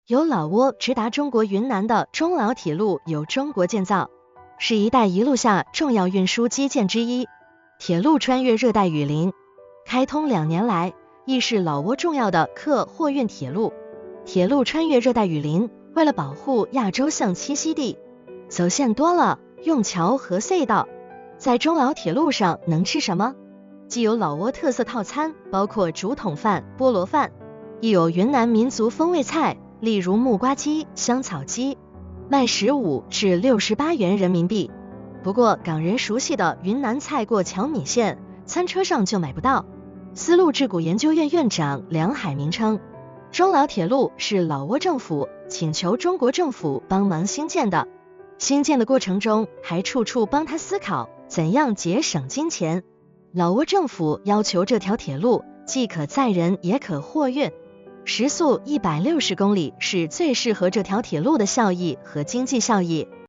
由老挝直达中国云南的中老铁路由中国建造，是一带一路下重要运输基建之一。铁路穿越热带雨林，开通2年来，亦是老挝重要的客货运铁路。铁路穿越热带雨林，为了保护亚洲象栖息地，走线多了，用桥和隧道。在中老铁路上能吃什么？既有老挝特色套餐，包括竹筒饭、菠萝饭，亦有云南民族风味菜，例如木瓜鸡、香草鸡，卖15至68元人民币。不过港人熟悉的云南菜过桥米线，餐车上就买不到。丝路智谷研究院院长梁海明称，中老铁路是老挝政府请求中国政府帮忙兴建的，兴建的过程中还处处帮他思考怎样节省金钱。老挝政府要求这条铁路既可载人也可货运，时速160公里是最适合这条铁路的效益和经济效益。